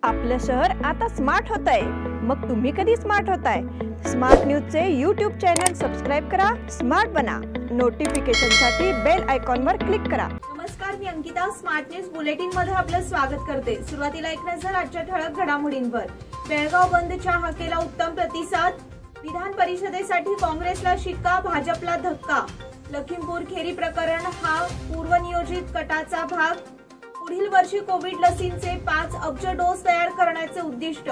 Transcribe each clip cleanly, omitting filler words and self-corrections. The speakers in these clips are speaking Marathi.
आपलं शहर आता स्मार्ट होत आहे। मग तुम्ही कधी स्मार्ट होताय? स्मार्ट न्यूजचे यूट्यूब चॅनल सबस्क्राइब करा, स्मार्ट बना। नोटिफिकेशनसाठी बेल आयकॉनवर क्लिक करा। नमस्कार, मी अंकिता। स्मार्ट न्यूज बुलेटिन मध्ये आपलं स्वागत करते। सुरुवातीला एक नजर आजच्या ठळक घडामोडींवर। बेळगाव बंदच्या हाकेला उत्तम प्रतिसाद। विधान परिषदेसाठी काँग्रेसला शिक्का, भाजपला धक्का। लखीमपूर खेरी प्रकरण हा पूर्वनियोजित कटाचा भाग। पुढील वर्षी कोविड लसींचे 5 अब्ज डोस तयार करण्याचे उद्दिष्ट।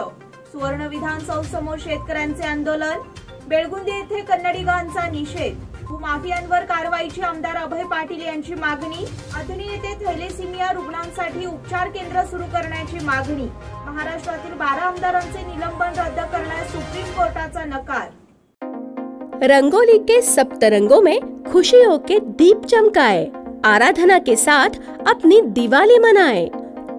सुवर्ण विधानसौध समोर शेतकऱ्यांचे आंदोलन। बेळगुंदी येथे कन्नडिगांचा निषेध। भूमाफियांवर कारवाईची आमदार अभय पाटील यांची मागणी। अथणी येथे थॅलेसिमिया रुग्णांसाठी उपचार केंद्र सुरू करण्याची मागणी। महाराष्ट्रातील 12 आमदारांचे निलंबन रद्द करण्यास सुप्रीम कोर्टाचा नकार। रंगोली के सप्तरंगों में खुशियों के दीप चमकाए, आराधना के साथ अपनी दिवाली मनाए।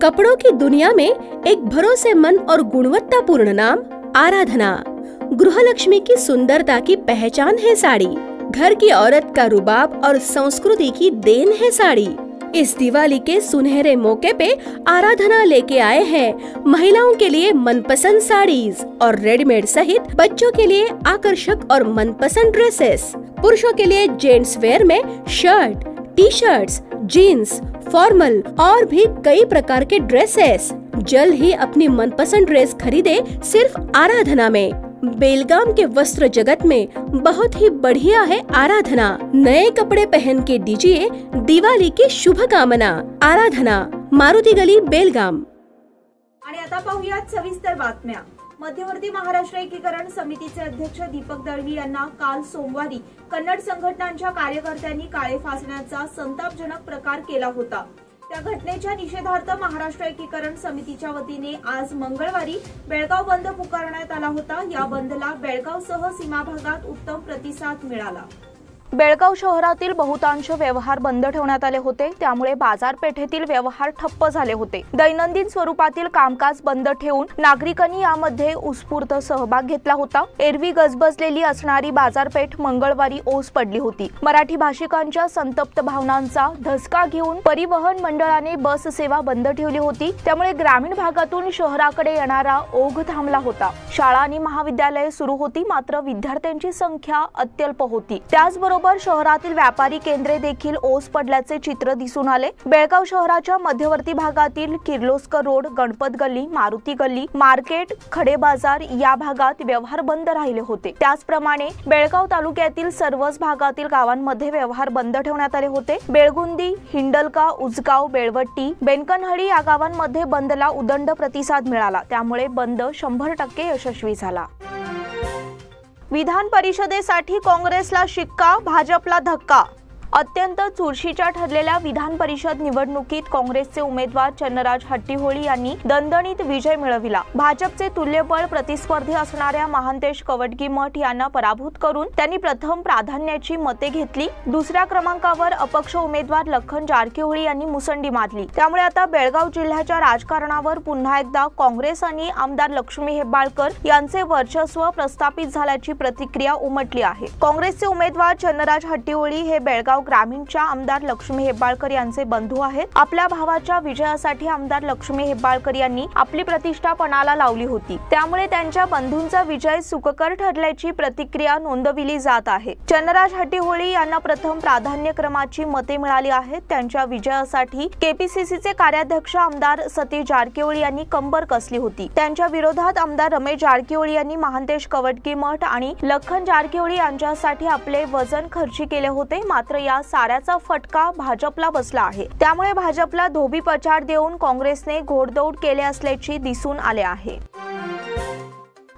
कपड़ों की दुनिया में एक भरोसेमंद और गुणवत्तापूर्ण नाम आराधना। गृहलक्ष्मी की सुंदरता की पहचान है साड़ी। घर की औरत का रुबाब और संस्कृति की देन है साड़ी। इस दिवाली के सुनहरे मौके पे आराधना लेके आए हैं महिलाओं के लिए मनपसंद साड़ीज और रेडीमेड सहित बच्चों के लिए आकर्षक और मनपसंद ड्रेसेस। पुरुषों के लिए जेंट्स वेयर में shirt, T shirts, jeans, formal और भी कई प्रकार के ड्रेसेस। जल्द ही अपनी मनपसंद ड्रेस खरीदे सिर्फ आराधना में। बेलगाम के वस्त्र जगत में बहुत ही बढ़िया है आराधना। नए कपड़े पहन के दीजिए दिवाली की शुभकामना। आराधना, मारुती गली, बेलगाम। आणि आता पाहूयात सविस्तर बातम्या। मध्यवर्ती महाराष्ट्र एकीकरण समितीचे अध्यक्ष दीपक दळवी यांना काल सोमवारी कन्नड संघटनांच्या कार्यकर्त्यांनी काळे फासण्याचा संतापजनक प्रकार केला होता। त्या घटनेच्या निषेधार्थ महाराष्ट्र एकीकरण समितीच्या वतीने आज मंगळवारी बेळगाव बंद पुकारण्यात आला होता। या बंदला बेळगावसह सीमा भागात उत्तम प्रतिसाद मिळाला। बेळगाव शहरातील बहुतांश व्यवहार बंद ठेवण्यात आले होते, त्यामुळे बाजारपेठेतील व्यवहार ठप्प झाले होते। दैनंदिन स्वरूपातील कामकाज बंद ठेवून नागरिकांनी यामध्ये उत्स्फूर्त सहभाग घेतला होता। एरवी गजबजलेली असणारी बाजारपेठ मंगळवारी ओस पडली होती। मराठी भाषिकांच्या संतप्त भावनांचा धसका घेऊन परिवहन मंडळाने बस सेवा बंद ठेवली होती, त्यामुळे ग्रामीण भागातून शहराकडे येणारा ओघ थांबला होता। शाळा आणि महाविद्यालये सुरू होती, मात्र विद्यार्थ्यांची संख्या अत्यल्प होती। त्याचबरोबर शहरातील व्यापारी केंद्रे देखील ओस पडल्याचे चित्र दिसून आले। बेळगाव शहराच्या मध्यवर्ती भागातील किर्लोस्कर रोड, गणपत गल्ली, मारुती गल्ली, मार्केट, खडे बाजार या भागात व्यवहार बंद राहिले होते। त्याचप्रमाणे बेळगाव तालुक्यातील सर्वच भागातील गावांमध्ये व्यवहार बंद ठेवण्यात आले होते। बेळगुंदी, हिंडलका, उजगाव, बेळवट्टी, बेनकनहळ्ळी या गावांमध्ये बंदला उदंड प्रतिसाद मिळाला, त्यामुळे बंद 100% यशस्वी झाला। विधान परिषदेसाठी काँग्रेसला शिक्का, भाजपला धक्का। अत्यंत चुरशीच्या ठरलेल्या विधान परिषद निवडणुकीत काँग्रेसचे उमेदवार चन्नराज हट्टीहोळी यांनी दणदणीत विजय मिळविला। भाजपचे तुल्यबळ प्रतिस्पर्धी असणाऱ्या महांतेश कवटगीमठ यांना पराभूत करून त्यांनी प्रथम प्राधान्याची मते घेतली। दुसऱ्या क्रमांकावर अपक्ष उमेदवार लखन जारकीहोळी यांनी मुसंडी मारली। त्यामुळे आता बेळगाव जिल्ह्याच्या राजकारणावर पुन्हा एकदा काँग्रेस आणि आमदार लक्ष्मी हेब्बाळकर यांचे वर्चस्व प्रस्थापित झाल्याची प्रतिक्रिया उमटली आहे। काँग्रेसचे उमेदवार चन्नराज हट्टीहोळी हे बेळगाव ग्रामीणच्या आमदार लक्ष्मी हेब्बाळकर यांचे बंधू आहेत। आपल्या भावाच्या विजयासाठी आमदार लक्ष्मी हेब्बाळकर यांनी आपली प्रतिष्ठा पणाला लावली होती, त्यामुळे त्यांच्या बंधूंचा विजय सुखकर ठरल्याची प्रतिक्रिया नोंदविली जात आहे। चन्नराज हट्टीहोळी यांना प्रथम प्राधान्यक्रमाची मते मिळाली आहेत। त्यांच्या विजयासाठी केपीसीसीचे कार्याध्यक्ष आमदार सतीश जारकीहोळी यांनी कंबर कसली होती। त्यांच्या विरोधात आमदार रमेश जारकीहोळी यांनी महांतेश कवटगीमठ आणि लखन जारकीहोळी यांच्यासाठी आपले वजन खर्ची केले होते, मात्र या साऱ्याचा फटका भाजपला बसला आहे। त्यामुळे भाजपला धोबीपछाड देऊन काँग्रेसने घोडदौड केले असल्याचे दिसून आले आहे।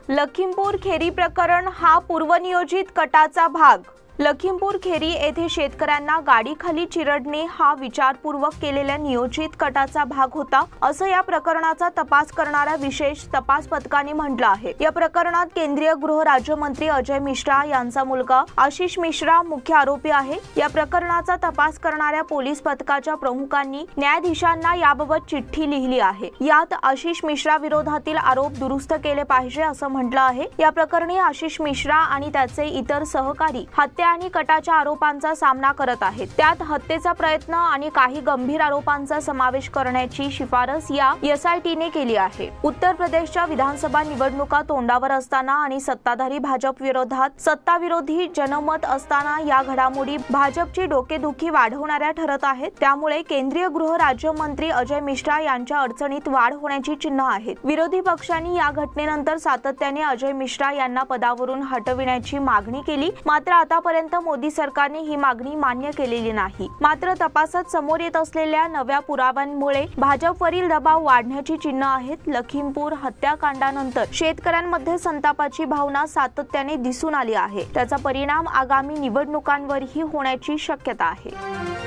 लखीमपूर खेरी प्रकरण हा पूर्वनियोजित कटाचा भाग। लखीमपूर खेरी येथे शेतकऱ्यांना गाडीखाली चिरडणे हा विचारपूर्वक केलेल्या नियोजित कटाचा भाग होता, असं या प्रकरणाचा तपास करणाऱ्या विशेष तपास पथकाने म्हटलं आहे। या प्रकरणात केंद्रीय गृह राज्यमंत्री अजय मिश्रा यांचा मुलगा आशिष मिश्रा मुख्य आरोपी आहे। या प्रकरणाचा तपास करणाऱ्या पोलीस पथकाच्या प्रमुखांनी न्यायाधीशांना याबाबत चिठ्ठी लिहिली आहे। यात आशिष मिश्रा विरोधातील आरोप दुरुस्त केले पाहिजे असं म्हटलं आहे। या प्रकरणी आशिष मिश्रा आणि त्याचे इतर सहकारी हत्या आणि कटाच्या आरोपांचा सामना करत आहेत। त्यात हत्येचा प्रयत्न आणि काही गंभीर आरोपांचा समावेश करण्याची शिफारस या SITने केली आहे। उत्तर प्रदेशच्या विधानसभा निवडणुका तोंडावर असताना आणि सत्ताधारी भाजप विरोधात सत्ताविरोधी जनमत असताना या घडामोडी भाजपची डोकेदुखी वाढवणाऱ्या ठरत आहेत। त्यामुळे केंद्रीय गृह राज्यमंत्री अजय मिश्रा यांच्या अडचणीत वाढ होण्याची चिन्ह आहेत। विरोधी पक्षांनी या घटनेनंतर सातत्याने अजय मिश्रा यांना पदावरून हटविण्याची मागणी केली, मात्र आतापर्यंत मोदी सरकारने ही मागणी मान्य केलेली नाही। मात्र तपासात समोर येत असलेल्या नव्या पुराव्यांमुळे भाजपवरील दबाव वाढण्याची चिन्ह आहेत। लखीमपूर हत्याकांडानंतर शेतकऱ्यांमध्ये संतापाची भावना सातत्याने दिसून आली आहे। त्याचा परिणाम आगामी निवडणुकांवरही होण्याची शक्यता आहे।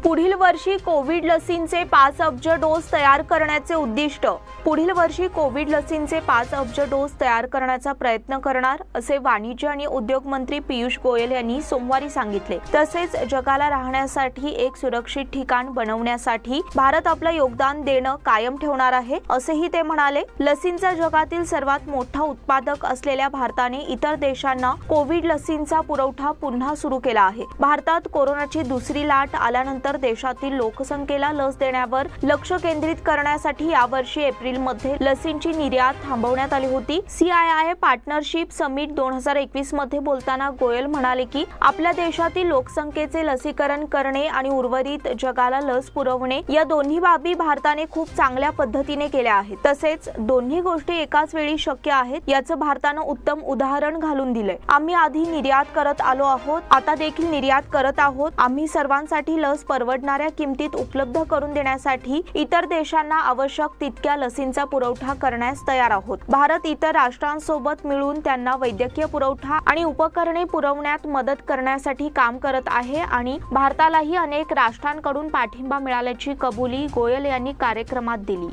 पुढील वर्षी कोविड लसींचे 5 अब्ज डोस तयार करण्याचे उद्दिष्ट। पुढील वर्षी कोविड लसींचे 5 अब्ज डोस तयार करण्याचा प्रयत्न करणार असे वाणिज्य आणि उद्योग मंत्री पियुष गोयल यांनी सोमवारी सांगितले। तसेच जगाला राहण्यासाठी एक सुरक्षित ठिकाण बनवण्यासाठी भारत आपलं योगदान देणं कायम ठेवणार आहे असेही ते म्हणाले। लसींचा जगातील सर्वात मोठा उत्पादक असलेल्या भारताने इतर देशांना कोविड लसींचा पुरवठा पुन्हा सुरू केला आहे। भारतात कोरोनाची दुसरी लाट आल्यानंतर देशातील लोकसंख्येला लस देण्यावर लक्ष केंद्रित करण्यासाठी यावर्षी एप्रिलमध्ये लसींची निर्यात थांबवण्यात आली होती। CII पार्टनरशिप समिट 2021 मध्ये बोलताना गोयल म्हणाले की आपल्या देशातील लोकसंख्येचे लसीकरण करणे आणि उर्वरित जगाला लस पुरवणे या दोन्ही बाबी भारताने खूप चांगल्या पद्धतीने केल्या आहेत। तसेच दोन्ही गोष्टी एकाच वेळी शक्य आहेत याचं भारतानं उत्तम उदाहरण घालून दिलंय। आम्ही आधी निर्यात करत आलो आहोत, आता देखील निर्यात करत आहोत। आम्ही सर्वांसाठी लस परवडणाऱ्या किमतीत उपलब्ध करून देण्यासाठी इतर देशांना आवश्यक तितक्या लसींचा पुरवठा करण्यास तयार आहोत। भारत इतर राष्ट्रांसोबत मिळून त्यांना वैद्यकीय पुरवठा आणि उपकरणे पुरवण्यात मदत करण्यासाठी काम करत आहे आणि भारतालाही अनेक राष्ट्रांकडून पाठिंबा मिळाल्याची कबुली गोयल यांनी कार्यक्रमात दिली।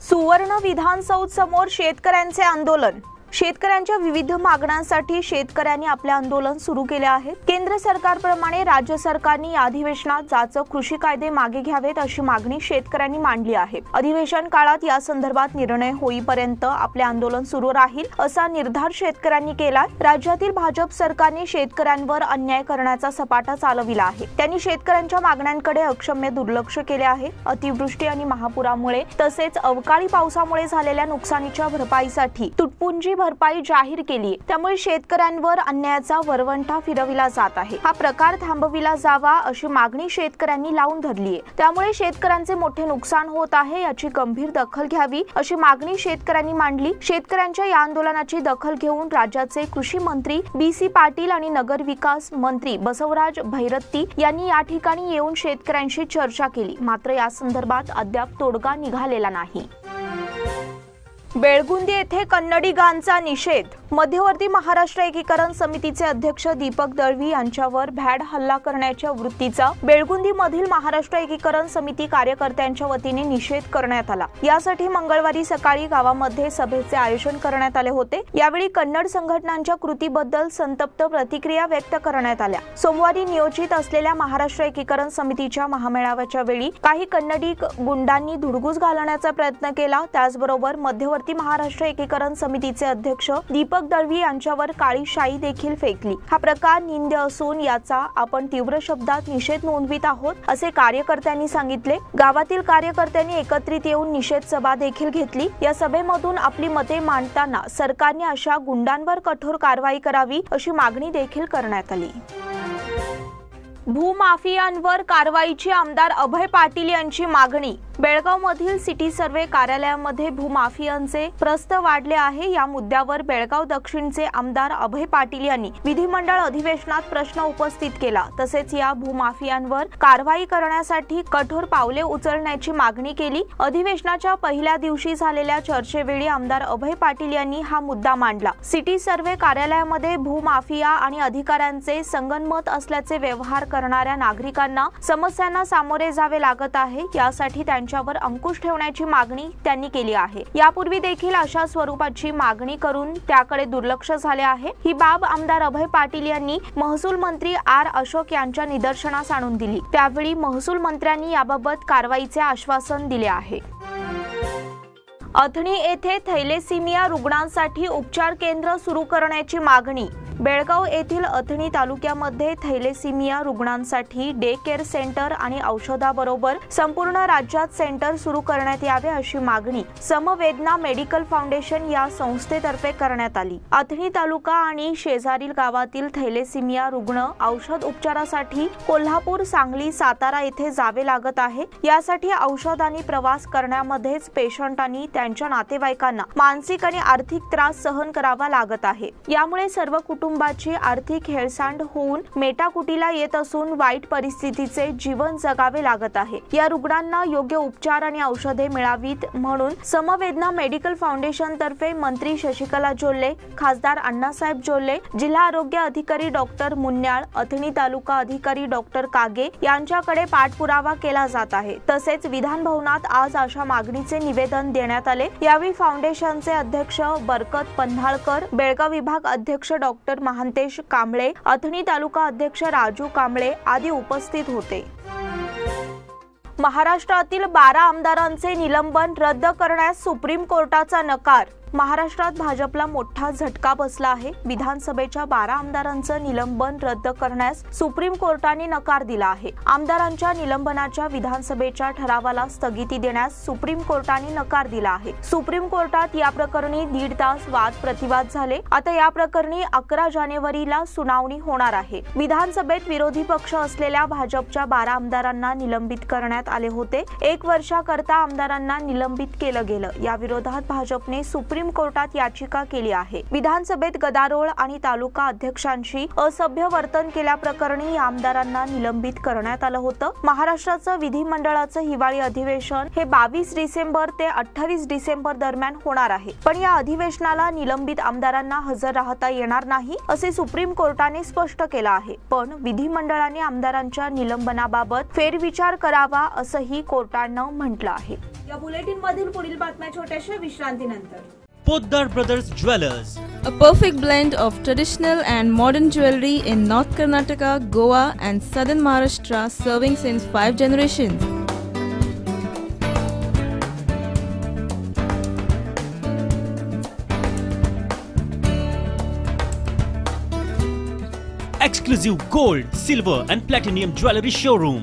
सुवर्ण विधानसौध समोर शेतकऱ्यांचे आंदोलन। शेतकऱ्यांच्या विविध मागण्यांसाठी शेतकऱ्यांनी आपले आंदोलन सुरू केले आहे। केंद्र सरकारप्रमाणे राज्य सरकारने या अधिवेशनात जाचक कृषी कायदे मागे घ्यावेत अशी मागणी शेतकऱ्यांनी मांडली आहे। अधिवेशन काळात या संदर्भात निर्णय होईपर्यंत आपले आंदोलन सुरू राहील असा निर्धार शेतकऱ्यांनी केला। राज्यातील भाजप सरकारने शेतकऱ्यांवर अन्याय करण्याचा सपाटा चालविला आहे। त्यांनी शेतकऱ्यांच्या मागण्यांकडे अक्षम्य दुर्लक्ष केले आहे। अतिवृष्टी आणि महापुरामुळे तसेच अवकाळी पावसामुळे झालेल्या नुकसानीच्या भरपाईसाठी तुटपुंजी भरपाई जाहीर केली, त्यामुळे शेतकऱ्यांवर अन्यायाचा वरवंटा फिरविला जात आहे। हा प्रकार थांबविला जावा अशी मागणी शेतकऱ्यांनी लावून धरली आहे। त्यामुळे शेतकऱ्यांचे मोठे नुकसान होत आहे, याची गंभीर दखल घ्यावी अशी मागणी शेतकऱ्यांनी मांडली। शेतकऱ्यांच्या या आंदोलनाची दखल घेऊन राज्याचे कृषी मंत्री BC पाटील आणि नगर विकास मंत्री बसवराज भैरत्ती यांनी या ठिकाणी येऊन शेतकऱ्यांशी चर्चा केली, मात्र या संदर्भात अद्याप तोडगा निघालेला नाही। बेळगुंदी येथे कन्नडिगांचा निषेध। मध्यवर्ती महाराष्ट्र एकीकरण समितीचे अध्यक्ष दीपक दळवी यांच्यावर भ्याड हल्ला करण्याच्या वृत्तीचा बेळगुंदीमधील महाराष्ट्र एकीकरण समिती कार्यकर्त्यांच्या वतीने निषेध करण्यात आला। यासाठी मंगळवारी सकाळी गावामध्ये सभेचे आयोजन करण्यात आले होते। यावेळी कन्नड संघटनांच्या कृतीबद्दल संतप्त प्रतिक्रिया व्यक्त करण्यात आल्या। सोमवारी नियोजित असलेल्या महाराष्ट्र एकीकरण समितीच्या महामेळाव्याच्या वेळी काही कन्नडी गुंडांनी धुडगूस घालण्याचा प्रयत्न केला। त्याचबरोबर मध्यवर्ती महाराष्ट्र एकीकरण समितीचे अध्यक्ष दीपक दळवी यांच्यावर काळी शाई देखील फेकली। हा प्रकार निंद्य असून याचा आपण तीव्र शब्दात निषेध नोंदवित आहोत असे कार्यकर्त्यांनी सांगितले। गावातील कार्यकर्त्यांनी एकत्रित येऊन निषेध सभा देखील घेतली। या सभेमधून आपली मते मांडताना सरकारने अशा गुंडांवर कठोर कारवाई करावी अशी मागणी देखील करण्यात आली। भूमाफियांवर कारवाईची आमदार अभय पाटील यांची मागणी। बेळगावमधील सिटी सर्वे कार्यालयामध्ये भूमाफियांचे प्रस्थ वाढले आहे। या मुद्द्यावर बेळगाव दक्षिणचे आमदार अभय पाटील यांनी विधिमंडळ अधिवेशनात प्रश्न उपस्थित केला। तसेच या भूमाफियांवर कारवाई करण्यासाठी कठोर पावले उचलण्याची मागणी केली। अधिवेशनाच्या पहिल्या दिवशी झालेल्या चर्चेवेळी आमदार अभय पाटील यांनी हा मुद्दा मांडला। सिटी सर्वे कार्यालयामध्ये भूमाफिया आणि अधिकाऱ्यांचे संगनमत असल्याचे व्यवहार करणाऱ्या नागरिकांना समस्यांना सामोरे जावे लागत आहे। यासाठी त्यांच्यावर अंकुश ठेवण्याची मागणी त्यांनी केली आहे। यापूर्वी देखील अशा स्वरूपाची मागणी करून त्याकडे दुर्लक्ष झाले आहे। ही बाब आमदार अभय पाटील यांनी महसूल मंत्री R अशोक यांच्या निदर्शनास आणून दिली। त्यावेळी महसूल मंत्र्यांनी याबाबत कारवाईचे आश्वासन दिले आहे। अथणी येथे थैलेसिमिया रुग्णांसाठी उपचार केंद्र सुरू करण्याची मागणी। बेळगाव येथील अथणी तालुक्यामध्ये थॅलेसेमिया रुग्णांसाठी डे केअर सेंटर आणि औषधाबरोबर संपूर्ण राज्यात सेंटर सुरू करण्यात यावे अशी मागणी समवेदना मेडिकल फाउंडेशन या संस्थेतर्फे करण्यात आली। अथणी तालुका आणि शेजारील गावातील थॅलेसेमिया रुग्ण औषध उपचारासाठी कोल्हापूर, सांगली, सातारा येथे जावे लागत आहे। यासाठी औषध आणि प्रवास करण्यामध्येच पेशंट आणि त्यांच्या नातेवाईकांना मानसिक आणि आर्थिक त्रास सहन करावा लागत आहे। यामुळे सर्व कुटुंबाची आर्थिक हेळसांड होऊन मेटाकुटीला येत असून वाईट परिस्थितीचे जीवन जगावे लागत आहे। या रुग्णांना योग्य उपचार आणि औषधे मिळावीत म्हणून समवेदना मेडिकल फाउंडेशन तर्फे मंत्री शशिकला जोल्ले, खासदार अण्णासाहेब जोल्ले, जिल्हा आरोग्य अधिकारी डॉक्टर मुन्याळ, अथणी तालुका अधिकारी डॉक्टर कागे यांच्याकडे पाठपुरावा केला जात आहे। तसेच विधान भवनात आज अशा मागणीचे निवेदन देण्यात आले। यावेळी फाउंडेशनचे अध्यक्ष बरकत पंधाळकर, बेळगाव विभाग अध्यक्ष डॉक्टर महांतेश कांबळे, अथणी तालुका अध्यक्ष राजू कांबळे आदी उपस्थित होते। महाराष्ट्रातील 12 आमदारांचे निलंबन रद्द करण्यास सुप्रीम कोर्टाचा नकार। महाराष्ट्रात भाजपला मोठा झटका बसला आहे। विधानसभेच्या 12 आमदारांचं निलंबन रद्द करण्यास सुप्रीम कोर्टाने नकार दिला आहे। आमदारांच्या निलंबनाच्या विधानसभेच्या ठरावाला स्थगिती देण्यास सुप्रीम कोर्टाने नकार दिला आहे। सुप्रीम कोर्टात या प्रकरणी 1.5 तास वाद प्रतिवाद झाले। आता या प्रकरणी 11 जानेवारीला सुनावणी होणार आहे। विधानसभेत विरोधी पक्ष असलेल्या भाजपच्या 12 आमदारांना निलंबित करण्यात आले होते। 1 वर्षाकरता आमदारांना निलंबित केलं गेलं। या विरोधात भाजपने सुप्रीम कोर्टात याचिका केली आहे। विधानसभेत गदारोळ आणि तालुका अध्यक्षांशी असभ्य वर्तन केल्याप्रकरणी या आमदारांना निलंबित करण्यात आलं होतं। महाराष्ट्राचं विधिमंडळाचं हिवाळी अधिवेशन हे 22 डिसेंबर ते 28 डिसेंबर दरम्यान होणार आहे। पण या अधिवेशनाला निलंबित आमदारांना हजर राहता येणार नाही असे सुप्रीम कोर्टाने स्पष्ट केलं आहे। पण विधिमंडळाने आमदारांच्या निलंबनाबाबत फेरविचार करावा असंही कोर्टानं म्हटलं आहे। या बुलेटिन मधील पुढील बातम्या छोट्याशा विश्रांतीनंतर। Poddar Brothers Jewelers. A perfect blend of traditional and modern jewelry in North Karnataka, Goa and southern Maharashtra, serving since 5 generations. Exclusive gold, silver and platinum jewelry showroom.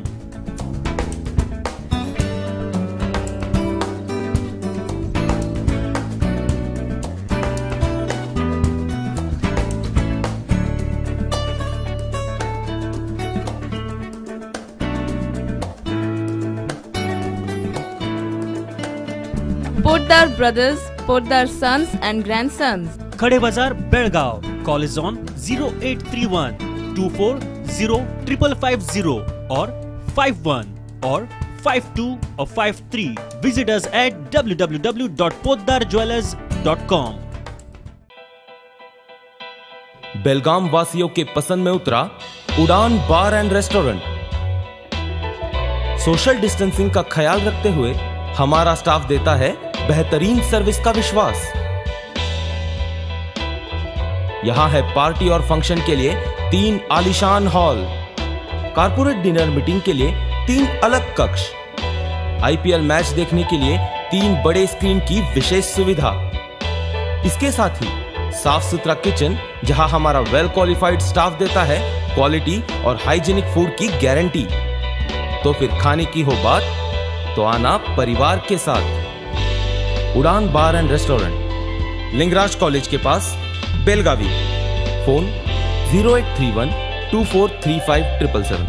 Poddar Brothers, Poddar Sons and Grandsons. Khade Bazar, Belgaum. Call is on 0831 240 or 51 or 52 or 53. Visit us at www.poddarjewelers.com. बेलगाम वासियों के पसंद में उतरा उड़ान बार एंड रेस्टोरेंट। सोशल डिस्टेंसिंग का ख्याल रखते हुए हमारा स्टाफ देता है बेहतरीन सर्विस का विश्वास। यहां है पार्टी और फंक्शन के लिए 3 आलीशान हॉल, कारपोरेट डिनर मीटिंग के लिए 3 अलग कक्ष, IPL मैच देखने के लिए 3 बड़े स्क्रीन की विशेष सुविधा। इसके साथ ही साफ सुथरा किचन जहां हमारा वेल क्वालिफाइड स्टाफ देता है क्वालिटी और हाइजीनिक फूड की गारंटी। तो फिर खाने की हो बात तो आना परिवार के साथ। उड़ान बार एंड रेस्टोरेंट, लिंगराज कॉलेज के पास, बेलगावी। फोन 0831 243577।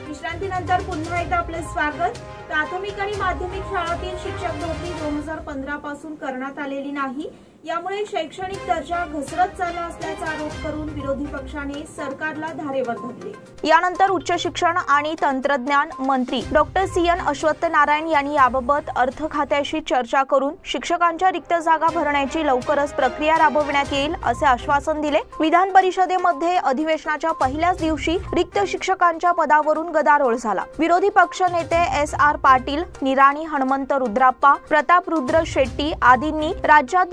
विश्रांतीनंतर पुन्हा एकदा आपले स्वागत। प्राथमिक आणि माध्यमिक शाळांतील शिक्षक भरती 2015 पासून करण्यात आलेली नाही। यामुळे शैक्षणिक दर्जा घसरत चालला असल्याचा आरोप करून विरोधी पक्षाने सरकारला धारेवर धरले। यानंतर उच्च शिक्षण आणि तंत्रज्ञान मंत्री डॉक्टर CN अश्वत्थ नारायण यांनी याबाबत अर्थ खात्याशी चर्चा करून शिक्षकांच्या रिक्त जागा भरण्याची लवकरच प्रक्रिया राबविण्यात येईल असे आश्वासन दिले। विधान परिषदेमध्ये अधिवेशनाच्या पहिल्याच दिवशी रिक्त शिक्षकांच्या पदावरून गदारोळ झाला। विरोधी पक्ष नेते SR पाटील, निराणी हनुमंत रुद्राप्पा, प्रताप रुद्र शेट्टी आदींनी राज्यात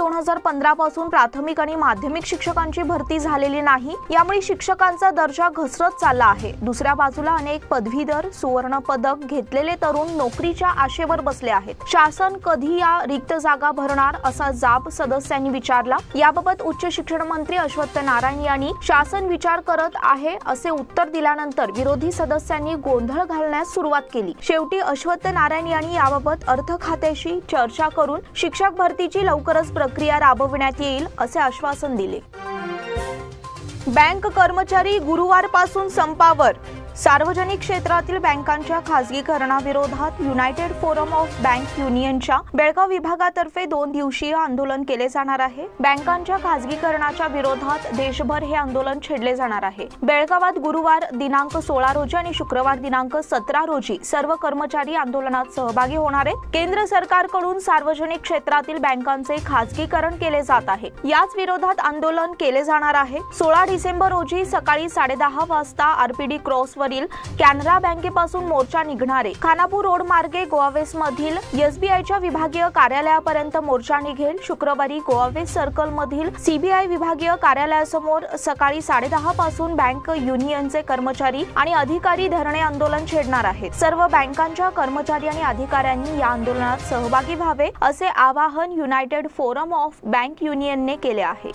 2015 पासून प्राथमिक आणि माध्यमिक शिक्षकांची भरती झालेली नाही, यामुळे शिक्षकांचा दर्जा घसरत चालला आहे। दुसऱ्या बाजूला अनेक पदवीधर सुवर्ण पदक घेतलेले तरुण नोकरीच्या आशेवर बसले आहेत। शासन कधी या रिक्त जागा भरणार असा जाब सदस्यांनी विचारला। याबाबत उच्च शिक्षण मंत्री अश्वत्थ नारायण यांनी शासन विचार करत आहे असे उत्तर दिल्यानंतर विरोधी सदस्यांनी गोंधळ घालण्यास सुरुवात केली। शेवटी अश्वत्थ नारायण यांनी याबाबत अर्थ खात्याशी चर्चा करून शिक्षक भरतीची लवकरच प्रक्रिया राबविण्यात येईल असे आश्वासन दिले। बँक कर्मचारी गुरुवारपासून संपावर। सार्वजनिक क्षेत्रातील बँकांच्या खासगीकरणाविरोधात युनायटेड फोरम ऑफ बँक युनियनच्या बेळगाव विभागातर्फे 2 दिवसीय आंदोलन केले जाणार आहे। बँकांच्या खासगीकरणाच्या विरोधात देशभर हे आंदोलन छेडले जाणार आहे। बेळगावात गुरुवार दिनांक 16 रोजी आणि शुक्रवार दिनांक 17 रोजी सर्व कर्मचारी आंदोलनात सहभागी होणार आहेत। केंद्र सरकारकडून सार्वजनिक क्षेत्रातील बँकांचे खासगीकरण केले जात आहे, याच विरोधात आंदोलन केले जाणार आहे। 16 डिसेंबर रोजी सकाळी 10:30 वाजता आरपीडी क्रॉस कॅनरा बँकेपासून मोर्चा निघणारे खानापूर रोड मार्गे गोवा वेस्ट मधील एसबीआयच्या विभागीय कार्यालयापर्यंत मोर्चा निघेल। शुक्रवारी गोवा वेस्ट सर्कल मधील सीबीआय विभागीय कार्यालयासमोर सकाळी 10:30 पासून बँक युनियनचे कर्मचारी आणि अधिकारी धरणे आंदोलन छेडणार आहेत। सर्व बँकांच्या कर्मचारी आणि अधिकाऱ्यांनी या आंदोलनात सहभागी व्हावे असे आवाहन युनायटेड फोरम ऑफ बँक युनियनने केले आहे।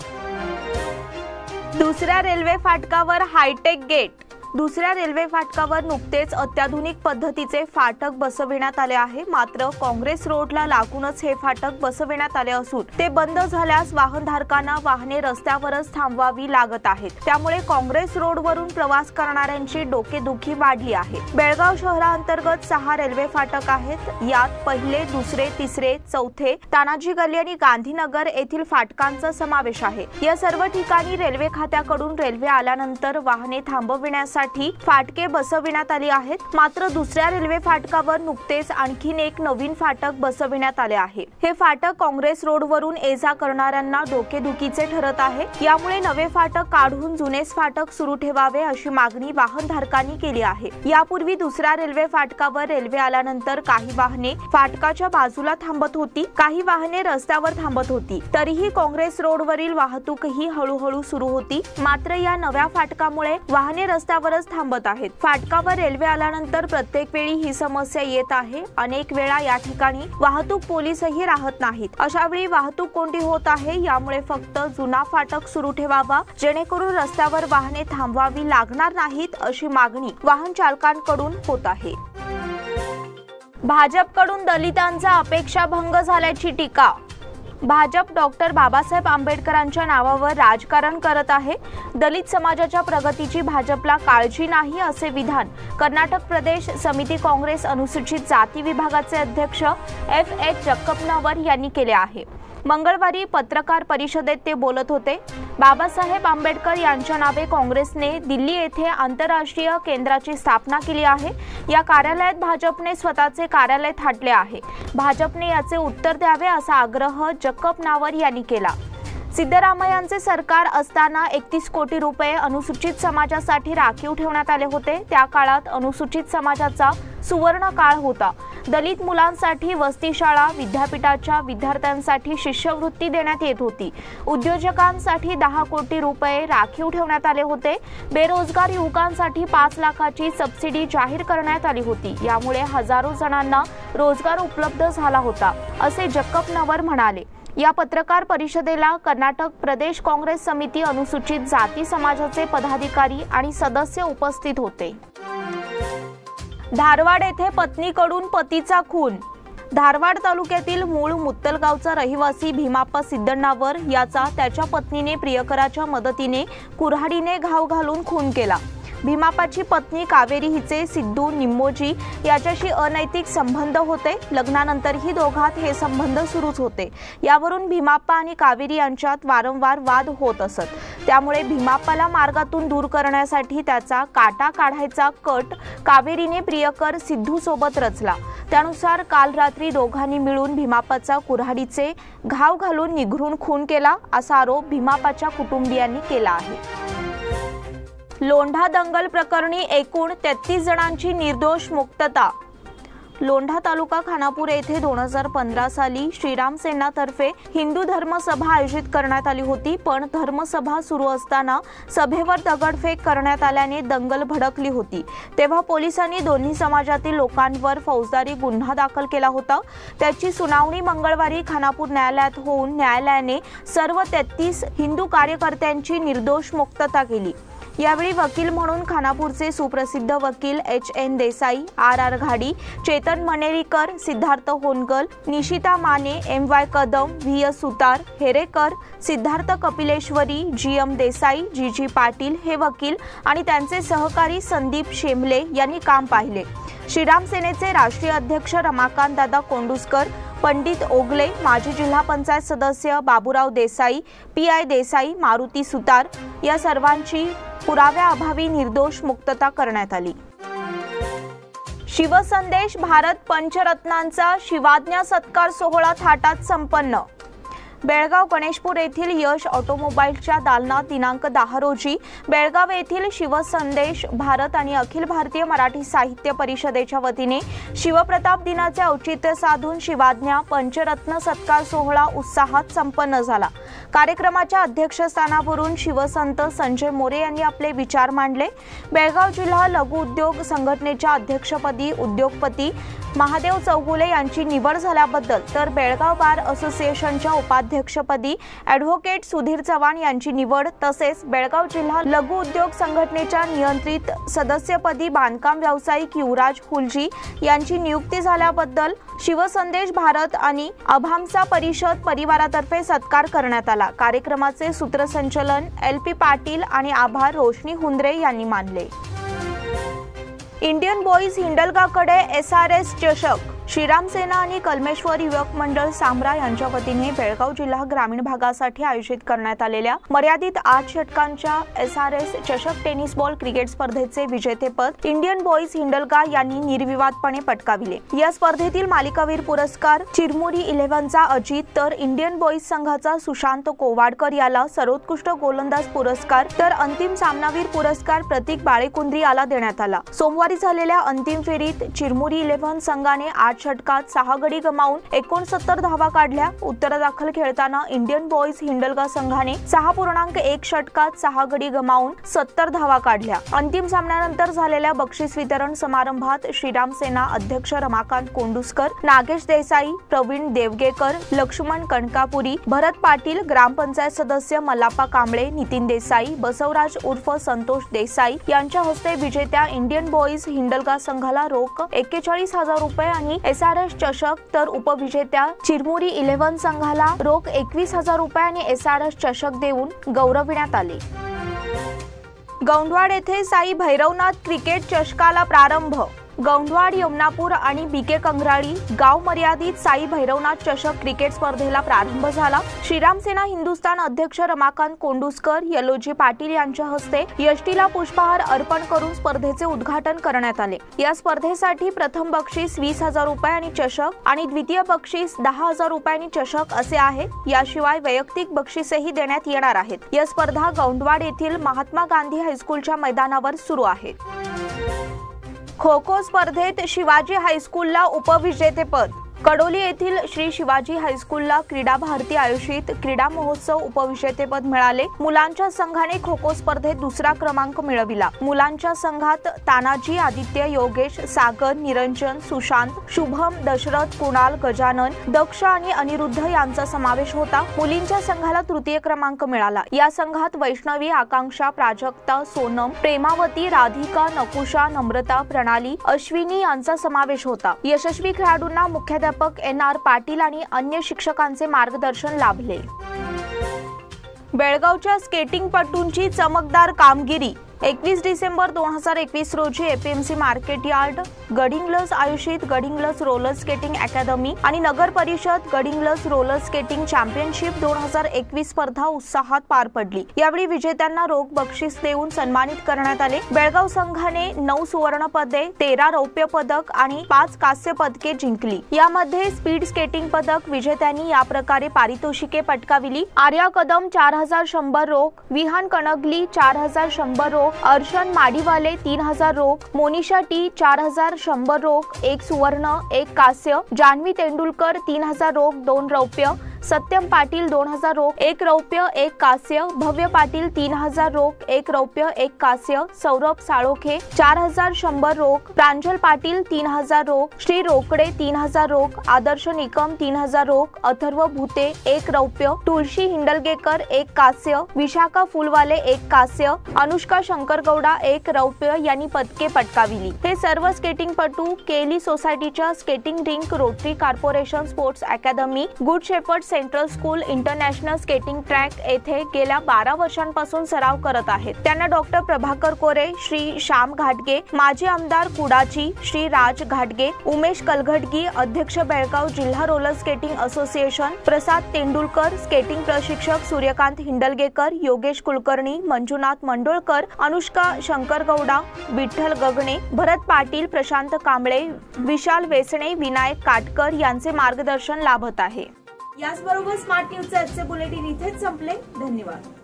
दुसऱ्या रेल्वे फाटकावर हायटेक गेट। दुसऱ्या रेल्वे फाटकावर नुकतेच अत्याधुनिक पद्धतीचे फाटक बसविण्यात आले आहे, मात्र काँग्रेस रोडला लागूनच हे फाटक बसविण्यात आले असून ते बंद झाल्यास वाहनधारकांना वाहने रस्त्यावरच थांबवावी लागत आहेत। त्यामुळे काँग्रेस रोडवरून प्रवास करणाऱ्यांची डोकेदुखी वाढली आहे। बेळगाव शहरांतर्गत 6 रेल्वे फाटक आहेत। यात पहिले, दुसरे, तिसरे, चौथे, तानाजी गल्ली आणि गांधीनगर येथील फाटकांचा समावेश आहे। या सर्व ठिकाणी रेल्वे खात्याकडून रेल्वे आल्यानंतर वाहने थांबविण्यासाठी फाटके बसविण्यात आली आहेत, मात्र दुसऱ्या रेल्वे फाटकावर नुकतेच आणखीन एक नवीन फाटक बसविण्यात आले आहे। हे फाटक काँग्रेस रोडवरून ये-जा करणाऱ्यांना डोकेदुखीचे ठरत आहे। यामुळे नवे फाटक काढून जुनेच फाटक सुरू ठेवावे अशी मागणी वाहनधारकांनी केली आहे। यापूर्वी दुसऱ्या रेल्वे फाटकावर रेल्वे आल्यानंतर काही वाहने फाटकाच्या बाजूला थांबत होती, काही वाहने रस्त्यावर थांबत होती, तरीही काँग्रेस रोडवरील वाहतूकही हळूहळू सुरू होती। मात्र या नव्या फाटकामुळे वाहने रस्त्यावर थांबत आहेत। फाटकावर रेल्वे आल्यानंतर प्रत्येक वेळी ही समस्या येत आहे। अनेक वेळा या ठिकाणी वाहतूक पोलीसही राहत नाहीत। अशा वेळी वाहतूक कोंडी होत आहे। यामुळे फक्त जुना फाटक सुरू ठेवावा, जेणेकरून रस्त्यावर वाहने थांबवावी लागणार नाहीत अशी मागणी वाहन चालकांकडून होत आहे। भाजपकडून दलितांचा अपेक्षाभंग झाल्याची टीका। भाजप डॉक्टर बाबासाहेब आंबेडकरांच्या नावावर राजकारण करत आहे। दलित समाजाच्या प्रगतीची भाजपला काळजी नाही असे विधान कर्नाटक प्रदेश समिती काँग्रेस अनुसूचित जाती विभागाचे अध्यक्ष FH जक्कबनवर यांनी केले आहे। मंगळवारी पत्रकार परिषदेत ते बोलत होते। बाबासाहेब आंबेडकर यांच्या नावे काँग्रेसने दिल्ली येथे आंतरराष्ट्रीय केंद्राची स्थापना केली आहे। या कार्यालयात भाजपने स्वतःचे कार्यालय थाटले आहे। भाजपने याचे उत्तर द्यावे असा आग्रह जक्कबनवर यांनी केला। सिद्धरामय्यांचे सरकार असताना 31 कोटी रुपये अनुसूचित समाजासाठी राखीव ठेवण्यात आले होते। त्या काळात अनुसूचित समाजाचा सुवर्ण काळ होता। दलित मुलांसाठी वसतिशाळा, विद्यापीठाच्या विद्यार्थ्यांसाठी शिष्यवृत्ती देण्यात येत होती। उद्योजकांसाठी 10 कोटी रुपये राखीव ठेवण्यात आले होते। बेरोजगार युवकांसाठी 5 लाखाची सबसिडी जाहीर करण्यात आली होती। यामुळे हजारो जणांना रोजगार उपलब्ध झाला होता असे जक्कबनवर म्हणाले। या पत्रकार परिषदेला कर्नाटक प्रदेश काँग्रेस समिती अनुसूचित जाती समाजाचे पदाधिकारी आणि सदस्य उपस्थित होते। धारवाड येथे पत्नीकडून पतीचा खून। धारवाड तालुक्यातील मूळ मुत्तलगावचा रहिवासी भीमाप्पा सिद्धण्णावर याचा त्याच्या पत्नीने प्रियकराच्या मदतीने कुऱ्हाडीने घाव घालून खून केला। भीमाप्पाची पत्नी कावेरी हिचे सिद्धू निम्मोजी याच्याशी अनैतिक संबंध होते। लग्नानंतरही दोघात हे संबंध सुरूच होते। यावरून भीमाप्पा आणि कावेरी यांच्यात वारंवार वाद होत असत। त्यामुळे भीमाप्पाला मार्गातून दूर करण्यासाठी त्याचा काटा काढायचा कट कावेरीने प्रियकर सिद्धू सोबत रचला। त्यानुसार काल रात्री दोघांनी मिळून भीमाप्पाचा कुऱ्हाडीचे घाव घालून निघरून खून केला असा आरोप भीमाप्पाच्या कुटुंबियांनी केला आहे। लोंढा दंगल प्रकरणी एकूण 33 जणांची निर्दोष मुक्तता। लोंढा तालुका खानापूर येथे 2015 साली श्रीराम सेनातर्फे हिंदू धर्मसभा आयोजित करण्यात आली होती, पण धर्मसभा सुरू असताना सभेवर दगडफेक करण्यात आल्याने दंगल भडकली होती। तेव्हा पोलिसांनी दोन्ही समाजातील लोकांवर फौजदारी गुन्हा दाखल केला होता। त्याची सुनावणी मंगळवारी खानापूर न्यायालयात होऊन न्यायालयाने सर्व 33 हिंदू कार्यकर्त्यांची निर्दोष मुक्तता केली। यावेळी वकील म्हणून खानापूरचे सुप्रसिद्ध वकील HN Desai, RR Ghadi, Chetan Manerikar, Siddharth होनगल, Nishita Mane, MY Kadam, VS Sutar, Herekar, Siddharth Kapileshwari, GM Desai, GG Patil हे वकील आणि त्यांचे सहकारी संदीप शेमले यांनी काम पाहिले। श्रीराम सेनेचे राष्ट्रीय अध्यक्ष रमाकांत दादा कोंडुस्कर, पंडित ओगले, माजी जिल्हा पंचायत सदस्य बाबूराव देसाई, PI देसाई, मारुती सुतार या सर्वांची पुराव्याअभावी निर्दोष मुक्तता करण्यात आली। शिवसंदेश भारत पंचरत्नांचा शिवाज्ञा सत्कार सोहळा थाटात संपन्न। बेळगाव गणेशपूर येथील यश ऑटोमोबाईलच्या दालनात दिनांक 10 रोजी बेळगाव येथील शिवसंदेश भारत आणि अखिल भारतीय मराठी साहित्य परिषदेच्या वतीने शिवप्रताप दिनाचे औचित्य साधून शिवाज्ञा पंचरत्न सत्कार सोहळा उत्साहात संपन्न झाला। कार्यक्रमाच्या अध्यक्षस्थानावरून शिवसंत संजय मोरे यांनी आपले विचार मांडले। बेळगाव जिल्हा लघु उद्योग संघटनेच्या अध्यक्षपदी उद्योगपती महादेव चौगुले यांची निवड झाल्याबद्दल तर बेळगाव बार असोसिएशनच्या उपाध्यक्षपदी ॲडव्होकेट सुधीर चव्हाण यांची निवड तसेच बेळगाव जिल्हा लघु उद्योग संघटनेच्या नियंत्रित सदस्यपदी बांधकाम व्यावसायिक युवराज हुलजी यांची नियुक्ती झाल्याबद्दल शिवसंदेश भारत आणि अभामसा परिषद परिवारातर्फे सत्कार करण्यात आला। कार्यक्रमाचे सूत्रसंचालन LP पाटील आणि आभार रोशनी हुंद्रे यांनी मानले। इंडियन बॉईज हिंडलगाकडे SRS चषक। श्रीराम सेना आणि कलमेश्वर युवक मंडळ सांब्रा यांच्या वतीने बेळगाव जिल्हा ग्रामीण भागासाठी आयोजित करण्यात आलेल्या मर्यादित 8 षटकांच्या SRS चषक टेनिस बॉल क्रिकेट स्पर्धेचे विजेतेपद इंडियन बॉईज हिंडलगा यांनी निर्विवादपणे पटकाविले। या स्पर्धेतील मालिकावीर पुरस्कार चिरमुरी 11चा अजित तर इंडियन बॉईज संघाचा सुशांत कोवाडकर याला सर्वोत्कृष्ट गोलंदाज पुरस्कार तर अंतिम सामनावीर पुरस्कार प्रतीक बाळेकुंद्री याला देण्यात आला। सोमवारी झालेल्या अंतिम फेरीत चिरमुरी 11 संघाने 8 षटकात 6 गडी गमावून 69 धावा काढल्या। उत्तरादाखल खेळताना इंडियन बॉईज हिंडलगा संघाने 6.1 षटकात 6 गडी गमावून 70 धावा काढल्या। अंतिम सामन्यानंतर झालेल्या बक्षीस वितरण समारंभात श्रीराम सेना अध्यक्ष रमाकांत कोंडुस्कर, नागेश देसाई, प्रवीण देवगेकर, लक्ष्मण कणकापुरी, भरत पाटील, ग्रामपंचायत सदस्य मल्लाप्पा कांबळे, नितीन देसाई, बसवराज उर्फ संतोष देसाई यांच्या हस्ते विजेत्या इंडियन बॉईज हिंडलगा संघाला रोख 41,000 रुपये आणि SRS चषक तर उपविजेत्या चिरमुरी 11 संघाला रोख 21,000 रुपये आणि SRS चषक देऊन गौरविण्यात आले। गौंडवाड येथे साई भैरवनाथ क्रिकेट चषकाला प्रारंभ। गौंडवाड, यमुनापूर आणि BK कंग्राळी गाव मर्यादित साई भैरवनाथ चषक क्रिकेट स्पर्धेला प्रारंभ झाला। श्रीराम सेना हिंदुस्थान अध्यक्ष रमाकांत कोंडुस्कर, यलोजी पाटील यांच्या हस्ते यष्टीला पुष्पहार अर्पण करून स्पर्धेचे उद्घाटन करण्यात आले। या स्पर्धेसाठी प्रथम बक्षीस 20,000 रुपये आणि चषक आणि द्वितीय बक्षीस 10,000 रुपये आणि चषक असे आहे। याशिवाय वैयक्तिक बक्षीसही देण्यात येणार आहेत। या स्पर्धा गौंडवाड येथील महात्मा गांधी हायस्कूलच्या मैदानावर सुरू आहेत। खो खो स्पर्धेत शिवाजी हायस्कूलला उपविजेतेपद। कडोली येथील श्री शिवाजी हायस्कूलला क्रीडा भारती आयोजित क्रीडा महोत्सव उपविजेतेपद मिळाले। मुलांच्या संघाने खो खो स्पर्धेत दुसरा क्रमांक मिळविला। मुलांच्या संघात तानाजी, आदित्य, योगेश, सागर, निरंजन, सुशांत, शुभम, दशरथ, कुणाल, गजानन, दक्ष आणि अनिरुद्ध यांचा समावेश होता। मुलींच्या संघाला तृतीय क्रमांक मिळाला। या संघात वैष्णवी, आकांक्षा, प्राजक्ता, सोनम, प्रेमावती, राधिका, नकुशा, नम्रता, प्रणाली, अश्विनी यांचा समावेश होता। यशस्वी खेळाडूंना मुख्याध्यापक NR पाटील आणि अन्य शिक्षकांचे मार्गदर्शन लाभले। बेळगावच्या स्केटिंगपटूंची चमकदार कामगिरी। 21 डिसेंबर 2021 रोजी APMC मार्केट यार्ड गडिंग्लज आयोजित गडिंग्लज रोलर स्केटिंग अकादमी आणि नगर परिषद गडिंग्लज रोलर स्केटिंग चॅम्पियनशिप 2021 स्पर्धा उत्साहात पार पडली। यावेळी विजेत्यांना रोख बक्षीस देऊन सन्मानित करण्यात आले। बेळगाव संघाने 9 सुवर्ण पदके, 13 रौप्य पदक आणि 5 कांस्य पदके जिंकली। यामध्ये स्पीड स्केटिंग पदक विजेत्यांनी या प्रकारे पारितोषिके पटकाविली। आर्या कदम 4100 रोख, विहान कणगली 4100 रोख, अर्शन माडीवाले 3000 रोख, मोनिशा टी 4000 100 रोख 1 सुवर्ण 1 कांस्य, जान्हवी तेंडुलकर 3000 रोख 2 रौप्य, सत्यम पाटील 2000 रोख 1 रौप्य 1 कांस्य, भव्य पाटील 3000 रोख 1 रौप्य 1 कांस्य, सौरभ साळोखे 4100 रोख, प्रांजल पाटील 3000 रोख, श्री रोकडे 3000 रोख, आदर्श निकम 3000 रोख, अथर्व भूते 1 रौप्य, तुळशी हिंडलगेकर 1 कांस्य, विशाखा फुलवाले 1 कांस्य, अनुष्का शंकरगौडा 1 रौप्य यांनी पदके पटकाविली। हे सर्व स्केटिंगपटू केली सोसायटीच्या skating rink, rotary corporation sports academy, good shepherd central school, international skating track येथे गेल्या 12 वर्षांपासून सराव करत आहेत। त्यांना डॉक्टर प्रभाकर कोरे, श्री श्याम घाटगे, माजी आमदार कुडाची, श्री राज घाटगे, उमेश कलघटगी, अध्यक्ष बेळगाव जिल्हा रोलर स्केटिंग असोसिएशन, प्रसाद तेंडुलकर, स्केटिंग प्रशिक्षक सूर्यकांत हिंडलगेकर, योगेश कुलकर्णी, मंजुनाथ मंडोळकर, अनुष्का शंकरगौडा, विठ्ठल गगणे, भरत पाटील, प्रशांत कांबळे, विशाल वेसणे, विनायक काटकर यांचे मार्गदर्शन लाभत आहे। याचबरोबर स्मार्ट न्यूजचे आजचे बुलेटिन इथेच संपले। धन्यवाद।